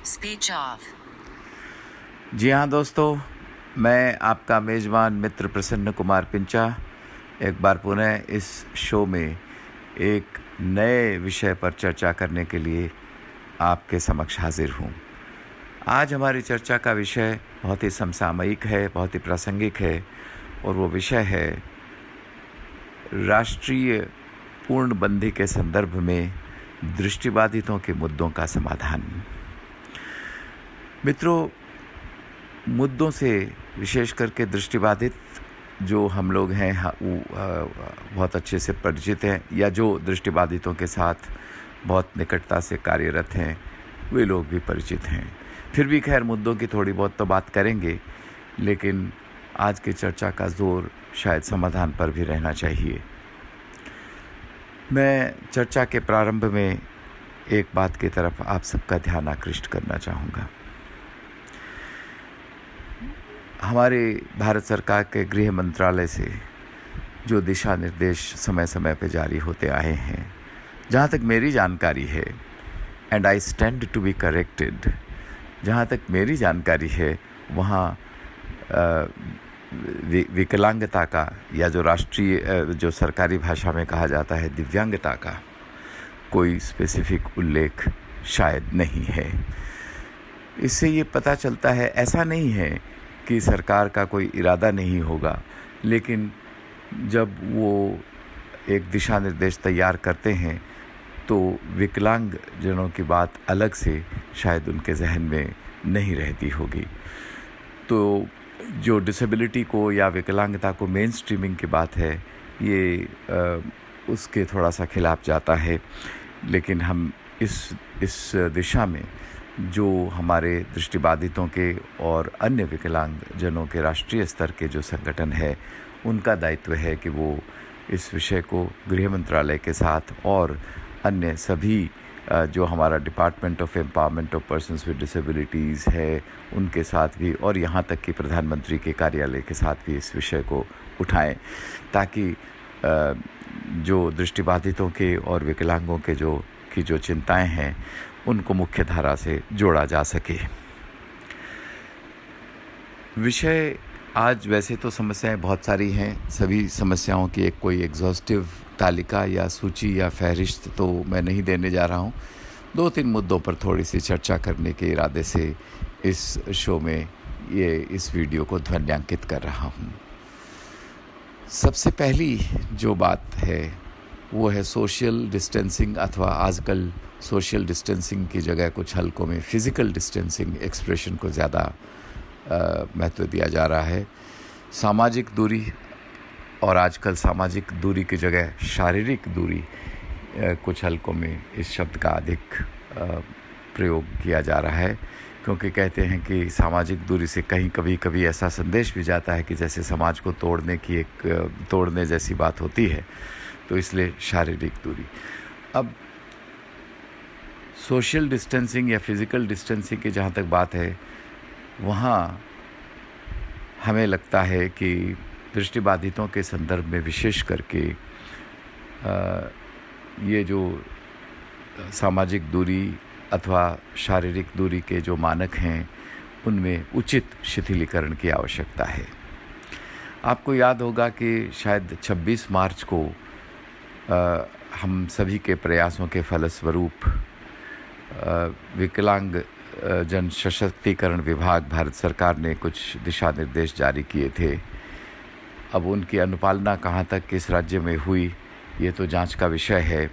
Speech off. जी हाँ दोस्तों, मैं आपका मेज़बान मित्र प्रसन्न कुमार पिंचा एक बार पुनः इस शो में एक नए विषय पर चर्चा करने के लिए आपके समक्ष हाजिर हूँ। आज हमारी चर्चा का विषय बहुत ही समसामयिक है, बहुत ही प्रासंगिक है और वो विषय है राष्ट्रीय पूर्णबंदी के संदर्भ में दृष्टिबाधितों के मुद्दों का समाधान। मित्रों, मुद्दों से विशेष करके दृष्टिबाधित जो हम लोग हैं बहुत अच्छे से परिचित हैं, या जो दृष्टिबाधितों के साथ बहुत निकटता से कार्यरत हैं वे लोग भी परिचित हैं। फिर भी खैर मुद्दों की थोड़ी बहुत तो बात करेंगे, लेकिन आज की चर्चा का जोर शायद समाधान पर भी रहना चाहिए। मैं चर्चा के प्रारंभ में एक बात की तरफ आप सबका ध्यान आकृष्ट करना चाहूँगा। हमारे भारत सरकार के गृह मंत्रालय से जो दिशा निर्देश समय समय पर जारी होते आए हैं, जहाँ तक मेरी जानकारी है, and I stand to be corrected, जहाँ तक मेरी जानकारी है वहाँ विकलांगता का, या जो राष्ट्रीय जो सरकारी भाषा में कहा जाता है दिव्यांगता का, कोई स्पेसिफिक उल्लेख शायद नहीं है। इससे ये पता चलता है, ऐसा नहीं है कि सरकार का कोई इरादा नहीं होगा, लेकिन जब वो एक दिशा निर्देश तैयार करते हैं तो विकलांग जनों की बात अलग से शायद उनके जहन में नहीं रहती होगी। तो जो डिसेबिलिटी को या विकलांगता को मेन स्ट्रीमिंग की बात है, ये उसके थोड़ा सा खिलाफ जाता है। लेकिन हम इस दिशा में जो हमारे दृष्टिबाधितों के और अन्य विकलांग जनों के राष्ट्रीय स्तर के जो संगठन है, उनका दायित्व है कि वो इस विषय को गृह मंत्रालय के साथ और अन्य सभी जो हमारा department of empowerment of persons with disabilities है उनके साथ भी, और यहाँ तक कि प्रधानमंत्री के कार्यालय के साथ भी इस विषय को उठाएं, ताकि जो दृष्टिबाधितों के और विकलांगों के जो चिंताएं हैं उनको मुख्य धारा से जोड़ा जा सके। विषय आज वैसे तो समस्याएं बहुत सारी हैं, सभी समस्याओं की एक कोई एग्जॉस्टिव तालिका या सूची या फहरिस्त तो मैं नहीं देने जा रहा हूं। 2-3 मुद्दों पर थोड़ी सी चर्चा करने के इरादे से इस शो में इस वीडियो को ध्वन्यांकित कर रहा हूं। सबसे पहली जो बात है वो है सोशल डिस्टेंसिंग, अथवा आजकल सोशल डिस्टेंसिंग की जगह कुछ हलकों में फिज़िकल डिस्टेंसिंग एक्सप्रेशन को ज़्यादा महत्व दिया जा रहा है। सामाजिक दूरी, और आजकल सामाजिक दूरी की जगह शारीरिक दूरी कुछ हलकों में इस शब्द का अधिक प्रयोग किया जा रहा है, क्योंकि कहते हैं कि सामाजिक दूरी से कहीं कभी ऐसा संदेश भी जाता है कि जैसे समाज को तोड़ने जैसी बात होती है, तो इसलिए शारीरिक दूरी। अब सोशल डिस्टेंसिंग या फिज़िकल डिस्टेंसिंग की जहाँ तक बात है, वहाँ हमें लगता है कि दृष्टिबाधितों के संदर्भ में विशेष करके ये जो सामाजिक दूरी अथवा शारीरिक दूरी के जो मानक हैं उनमें उचित शिथिलीकरण की आवश्यकता है। आपको याद होगा कि शायद 26 मार्च को हम सभी के प्रयासों के फलस्वरूप विकलांग जन सशक्तिकरण विभाग भारत सरकार ने कुछ दिशा निर्देश जारी किए थे। अब उनकी अनुपालना कहाँ तक किस राज्य में हुई ये तो जांच का विषय है,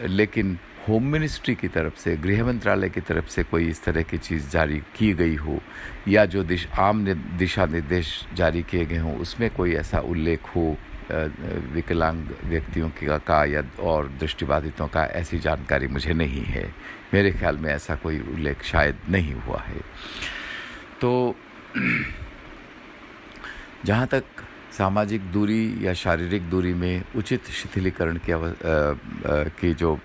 लेकिन होम मिनिस्ट्री की तरफ से, गृह मंत्रालय की तरफ से कोई इस तरह की चीज़ जारी की गई हो, या जो आम दिशा निर्देश जारी किए गए हों उसमें कोई ऐसा उल्लेख हो विकलांग व्यक्तियों का या और दृष्टिबाधितों का, ऐसी जानकारी मुझे नहीं है। मेरे ख्याल में ऐसा कोई उल्लेख शायद नहीं हुआ है। तो जहाँ तक सामाजिक दूरी या शारीरिक दूरी में उचित शिथिलीकरण की जो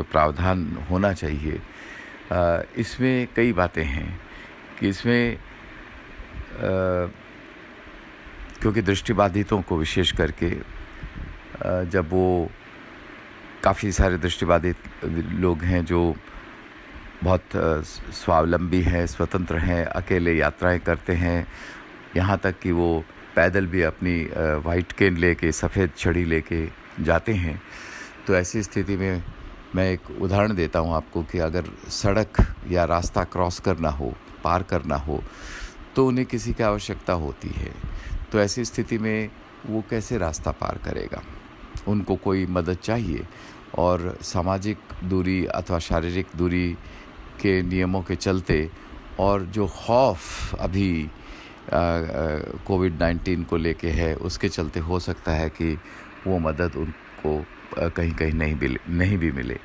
प्रावधान होना चाहिए, इसमें कई बातें हैं कि इसमें क्योंकि दृष्टिबाधितों को विशेष करके जब वो काफ़ी सारे दृष्टिबाधित लोग हैं जो बहुत स्वावलंबी हैं, स्वतंत्र हैं, अकेले यात्राएं करते हैं, यहाँ तक कि वो पैदल भी अपनी वाइट केन लेके, सफ़ेद छड़ी लेके जाते हैं। तो ऐसी स्थिति में मैं एक उदाहरण देता हूँ आपको कि अगर सड़क या रास्ता क्रॉस करना हो, पार करना हो, तो उन्हें किसी की आवश्यकता होती है। तो ऐसी स्थिति में वो कैसे रास्ता पार करेगा? उनको कोई मदद चाहिए, और सामाजिक दूरी अथवा शारीरिक दूरी के नियमों के चलते और जो खौफ अभी कोविड-19 को लेके है, उसके चलते हो सकता है कि वो मदद उनको कहीं कहीं नहीं भी मिले।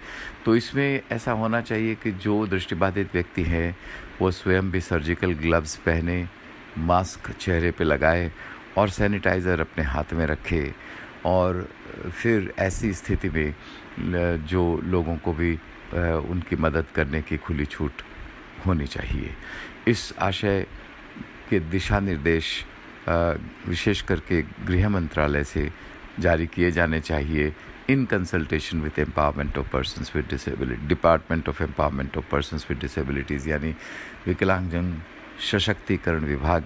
तो इसमें ऐसा होना चाहिए कि जो दृष्टिबाधित व्यक्ति हैं वो स्वयं भी सर्जिकल ग्लव्स पहने, मास्क चेहरे पे लगाए और सैनिटाइज़र अपने हाथ में रखे, और फिर ऐसी स्थिति में जो लोगों को भी उनकी मदद करने की खुली छूट होनी चाहिए। इस आशय के दिशा निर्देश विशेष करके गृह मंत्रालय से जारी किए जाने चाहिए, in consultation with empowerment of persons with disability, department of empowerment of persons with disabilities, यानी विकलांगजन सशक्तिकरण विभाग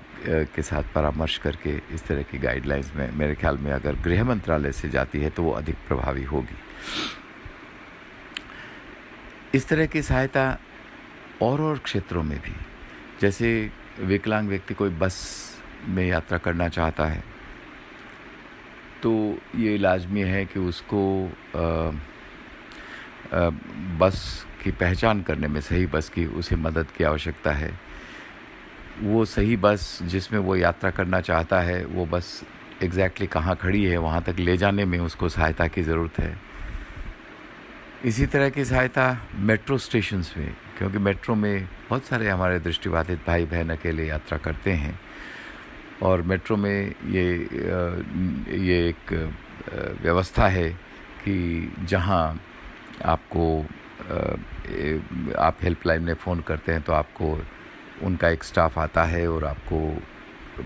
के साथ परामर्श करके इस तरह की गाइडलाइंस में मेरे ख्याल में अगर गृह मंत्रालय से जाती है तो वो अधिक प्रभावी होगी। इस तरह की सहायता और क्षेत्रों में भी, जैसे विकलांग व्यक्ति कोई बस में यात्रा करना चाहता है तो ये लाजमी है कि उसको बस की पहचान करने में, सही बस की उसे मदद की आवश्यकता है। वो सही बस जिसमें वो यात्रा करना चाहता है, वो बस एग्जैक्टली कहाँ खड़ी है वहाँ तक ले जाने में उसको सहायता की ज़रूरत है। इसी तरह की सहायता मेट्रो स्टेशंस में, क्योंकि मेट्रो में बहुत सारे हमारे दृष्टिबाधित भाई बहन अकेले यात्रा करते हैं, और मेट्रो में ये एक व्यवस्था है कि जहाँ आपको आप हेल्पलाइन में फ़ोन करते हैं तो आपको उनका एक स्टाफ आता है और आपको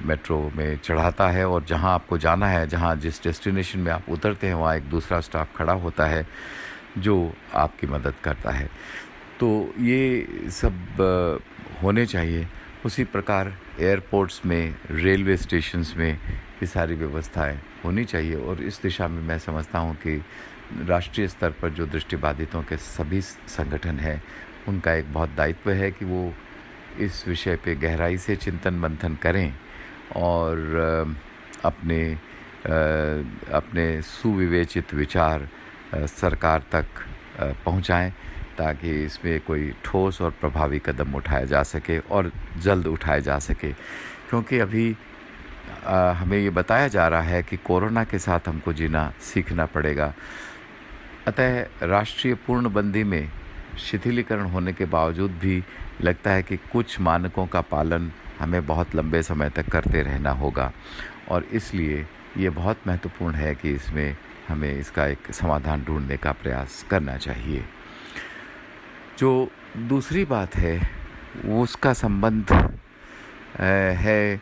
मेट्रो में चढ़ाता है, और जहाँ आपको जाना है, जहाँ जिस डेस्टिनेशन में आप उतरते हैं वहाँ एक दूसरा स्टाफ खड़ा होता है जो आपकी मदद करता है। तो ये सब होने चाहिए। उसी प्रकार एयरपोर्ट्स में, रेलवे स्टेशंस में ये सारी व्यवस्थाएं होनी चाहिए, और इस दिशा में मैं समझता हूँ कि राष्ट्रीय स्तर पर जो दृष्टिबाधितों के सभी संगठन हैं उनका एक बहुत दायित्व है कि वो इस विषय पे गहराई से चिंतन मंथन करें और अपने सुविवेचित विचार सरकार तक पहुंचाएं, ताकि इसमें कोई ठोस और प्रभावी कदम उठाया जा सके और जल्द उठाया जा सके। क्योंकि अभी हमें ये बताया जा रहा है कि कोरोना के साथ हमको जीना सीखना पड़ेगा। अतः राष्ट्रीय पूर्णबंदी में शिथिलीकरण होने के बावजूद भी लगता है कि कुछ मानकों का पालन हमें बहुत लंबे समय तक करते रहना होगा, और इसलिए ये बहुत महत्वपूर्ण है कि इसमें हमें इसका एक समाधान ढूंढने का प्रयास करना चाहिए। जो दूसरी बात है उसका संबंध है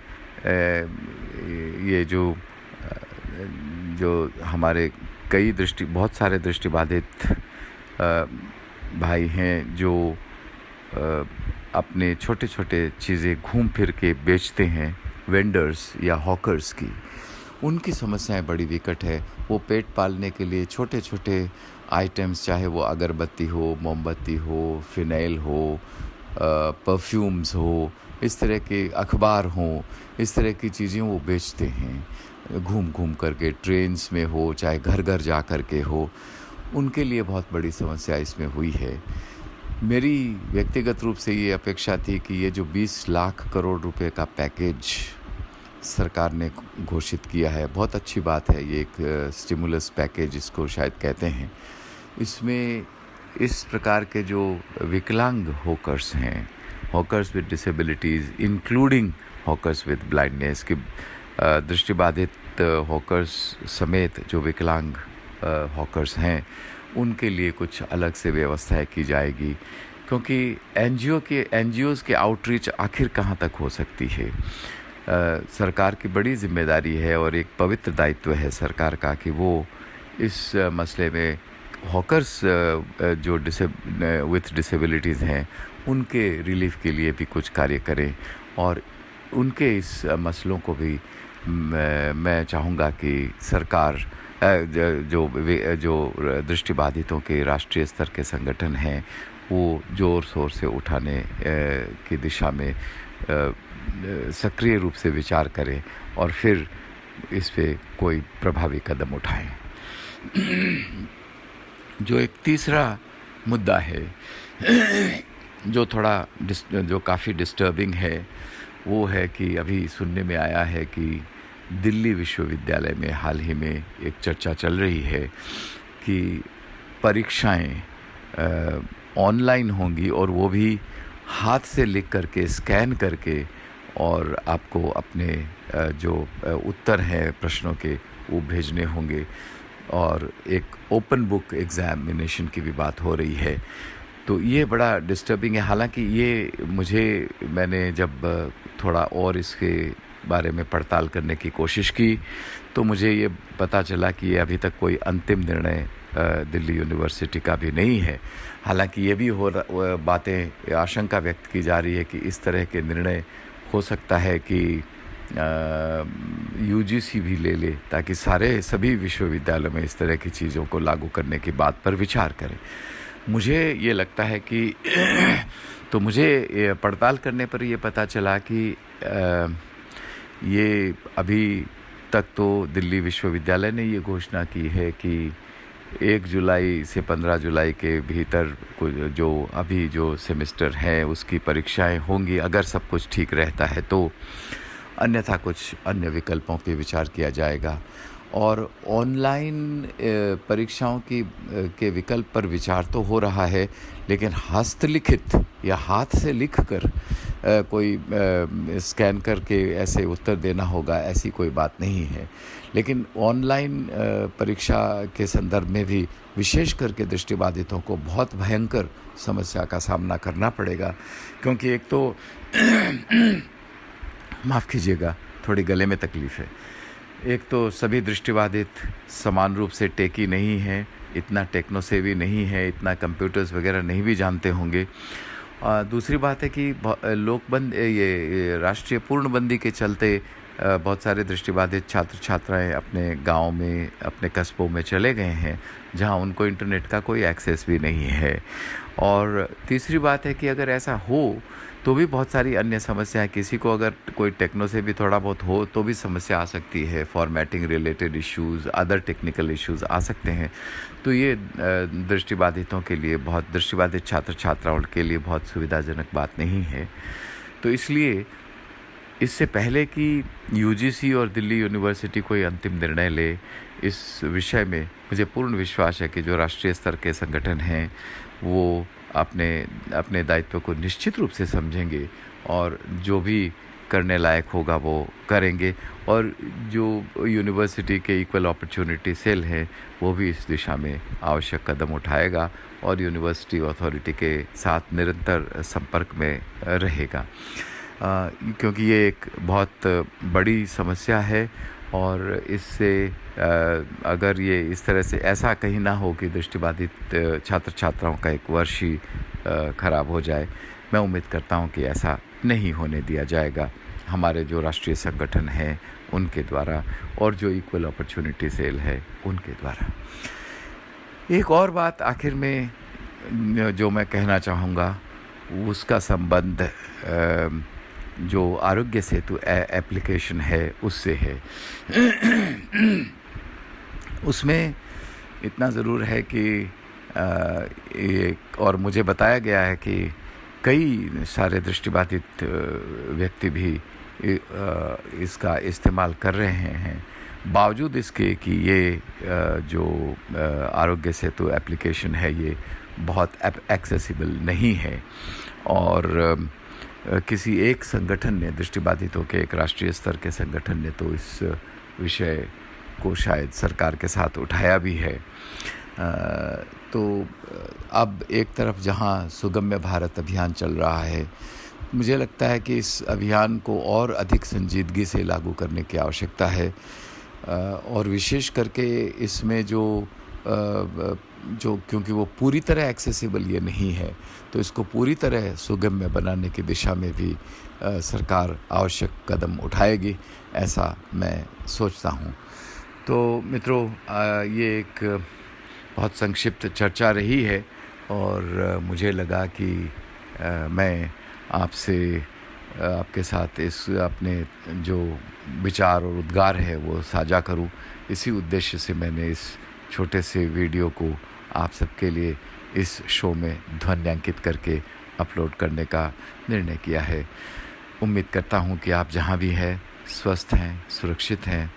ये जो हमारे बहुत सारे दृष्टिबाधित भाई हैं जो अपने छोटे छोटे चीज़ें घूम फिर के बेचते हैं, वेंडर्स या हॉकर्स की, उनकी समस्याएं बड़ी विकट है। वो पेट पालने के लिए छोटे छोटे आइटम्स, चाहे वो अगरबत्ती हो, मोमबत्ती हो, फिनाइल हो, परफ्यूम्स हो, इस तरह के अखबार हों, इस तरह की चीज़ें वो बेचते हैं घूम घूम करके, ट्रेन्स में हो चाहे घर घर जा कर के हो। उनके लिए बहुत बड़ी समस्या इसमें हुई है। मेरी व्यक्तिगत रूप से ये अपेक्षा थी कि ये जो 20 लाख करोड़ रुपए का पैकेज सरकार ने घोषित किया है, बहुत अच्छी बात है। ये एक स्टिमुलस पैकेज इसको शायद कहते हैं। इसमें इस प्रकार के जो विकलांग हॉकर्स हैं, hawkers with disabilities including hawkers with blindness, की दृष्टिबाधित हॉकर्स समेत जो विकलांग हॉकर्स हैं उनके लिए कुछ अलग से व्यवस्थाएं की जाएगी। क्योंकि एनजीओज़ के आउटरीच आखिर कहाँ तक हो सकती है। सरकार की बड़ी जिम्मेदारी है और एक पवित्र दायित्व है सरकार का कि वो इस मसले में हॉकर्स जो विथ डिसेबिलिटीज़ हैं उनके रिलीफ के लिए भी कुछ कार्य करें, और उनके इस मसलों को भी मैं चाहूँगा कि सरकार जो दृष्टिबाधितों के राष्ट्रीय स्तर के संगठन हैं वो ज़ोर शोर से उठाने की दिशा में सक्रिय रूप से विचार करें और फिर इस पे कोई प्रभावी कदम उठाएं। जो एक तीसरा मुद्दा है जो काफ़ी डिस्टर्बिंग है, वो है कि अभी सुनने में आया है कि दिल्ली विश्वविद्यालय में हाल ही में एक चर्चा चल रही है कि परीक्षाएं ऑनलाइन होंगी, और वो भी हाथ से लिख करके स्कैन करके, और आपको अपने जो उत्तर हैं प्रश्नों के वो भेजने होंगे, और एक ओपन बुक एग्ज़ामिनेशन की भी बात हो रही है। तो ये बड़ा डिस्टर्बिंग है। हालांकि मैंने जब थोड़ा और इसके बारे में पड़ताल करने की कोशिश की तो मुझे ये पता चला कि ये अभी तक कोई अंतिम निर्णय दिल्ली यूनिवर्सिटी का भी नहीं है। हालांकि ये भी आशंका व्यक्त की जा रही है कि इस तरह के निर्णय हो सकता है कि यूजीसी भी ले ले, ताकि सभी विश्वविद्यालयों में इस तरह की चीज़ों को लागू करने की बात पर विचार करें। मुझे ये लगता है कि तो मुझे पड़ताल करने पर ये पता चला कि ये अभी तक तो दिल्ली विश्वविद्यालय ने ये घोषणा की है कि 1 जुलाई से 15 जुलाई के भीतर जो सेमेस्टर है उसकी परीक्षाएं होंगी, अगर सब कुछ ठीक रहता है तो। अन्यथा कुछ अन्य विकल्पों पे विचार किया जाएगा, और ऑनलाइन परीक्षाओं के विकल्प पर विचार तो हो रहा है, लेकिन हस्तलिखित या हाथ से लिखकर कोई स्कैन करके ऐसे उत्तर देना होगा, ऐसी कोई बात नहीं है। लेकिन ऑनलाइन परीक्षा के संदर्भ में भी विशेष करके दृष्टिबाधितों को बहुत भयंकर समस्या का सामना करना पड़ेगा, क्योंकि एक तो माफ़ कीजिएगा, थोड़ी गले में तकलीफ़ है। एक तो सभी दृष्टिबाधित समान रूप से टेकी नहीं है, इतना टेक्नो सेवी नहीं है, इतना कंप्यूटर्स वगैरह नहीं भी जानते होंगे। दूसरी बात है कि राष्ट्रीय पूर्णबंदी के चलते बहुत सारे दृष्टिबाधित छात्र छात्राएं अपने गांव में, अपने कस्बों में चले गए हैं, जहां उनको इंटरनेट का कोई एक्सेस भी नहीं है। और तीसरी बात है कि अगर ऐसा हो तो भी बहुत सारी अन्य समस्याएं, किसी को अगर कोई टेक्नो से भी थोड़ा बहुत हो तो भी समस्या आ सकती है, formatting related issues, other technical issues आ सकते हैं। तो ये दृष्टिबाधित छात्र छात्राओं के लिए बहुत सुविधाजनक बात नहीं है। तो इसलिए इससे पहले कि यूजीसी और दिल्ली यूनिवर्सिटी कोई अंतिम निर्णय ले इस विषय में, मुझे पूर्ण विश्वास है कि जो राष्ट्रीय स्तर के संगठन हैं वो अपने दायित्व को निश्चित रूप से समझेंगे और जो भी करने लायक होगा वो करेंगे, और जो यूनिवर्सिटी के इक्वल अपॉर्चुनिटी सेल है वो भी इस दिशा में आवश्यक कदम उठाएगा और यूनिवर्सिटी अथॉरिटी के साथ निरंतर संपर्क में रहेगा, क्योंकि ये एक बहुत बड़ी समस्या है। और इससे अगर ये इस तरह से ऐसा कहीं ना हो कि दृष्टिबाधित छात्र छात्राओं का एक वर्ष ही ख़राब हो जाए, मैं उम्मीद करता हूँ कि ऐसा नहीं होने दिया जाएगा हमारे जो राष्ट्रीय संगठन हैं उनके द्वारा और जो इक्वल अपॉर्चुनिटी सेल है उनके द्वारा। एक और बात आखिर में जो मैं कहना चाहूँगा उसका संबंध जो आरोग्य सेतु एप्लीकेशन है उससे है। उसमें इतना ज़रूर है कि और मुझे बताया गया है कि कई सारे दृष्टिबाधित व्यक्ति भी इसका इस्तेमाल कर रहे हैं, बावजूद इसके कि ये जो आरोग्य सेतु एप्लीकेशन है ये बहुत एक्सेसिबल नहीं है। और किसी एक संगठन ने, दृष्टिबाधितों के एक राष्ट्रीय स्तर के संगठन ने तो इस विषय को शायद सरकार के साथ उठाया भी है। तो अब एक तरफ जहां सुगम्य भारत अभियान चल रहा है, मुझे लगता है कि इस अभियान को और अधिक संजीदगी से लागू करने की आवश्यकता है, और विशेष करके इसमें जो जो क्योंकि वो पूरी तरह एक्सेसिबल ये नहीं है, तो इसको पूरी तरह सुगम्य बनाने की दिशा में भी सरकार आवश्यक कदम उठाएगी, ऐसा मैं सोचता हूँ। तो मित्रों, ये एक बहुत संक्षिप्त चर्चा रही है और मुझे लगा कि मैं आपसे आपके साथ इस अपने जो विचार और उद्गार है वो साझा करूं। इसी उद्देश्य से मैंने इस छोटे से वीडियो को आप सबके लिए इस शो में ध्वन्यांकित करके अपलोड करने का निर्णय किया है। उम्मीद करता हूं कि आप जहां भी हैं स्वस्थ हैं, सुरक्षित हैं,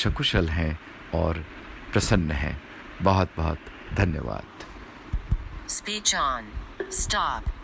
सकुशल हैं और प्रसन्न हैं। बहुत बहुत धन्यवाद। Speech on. Stop.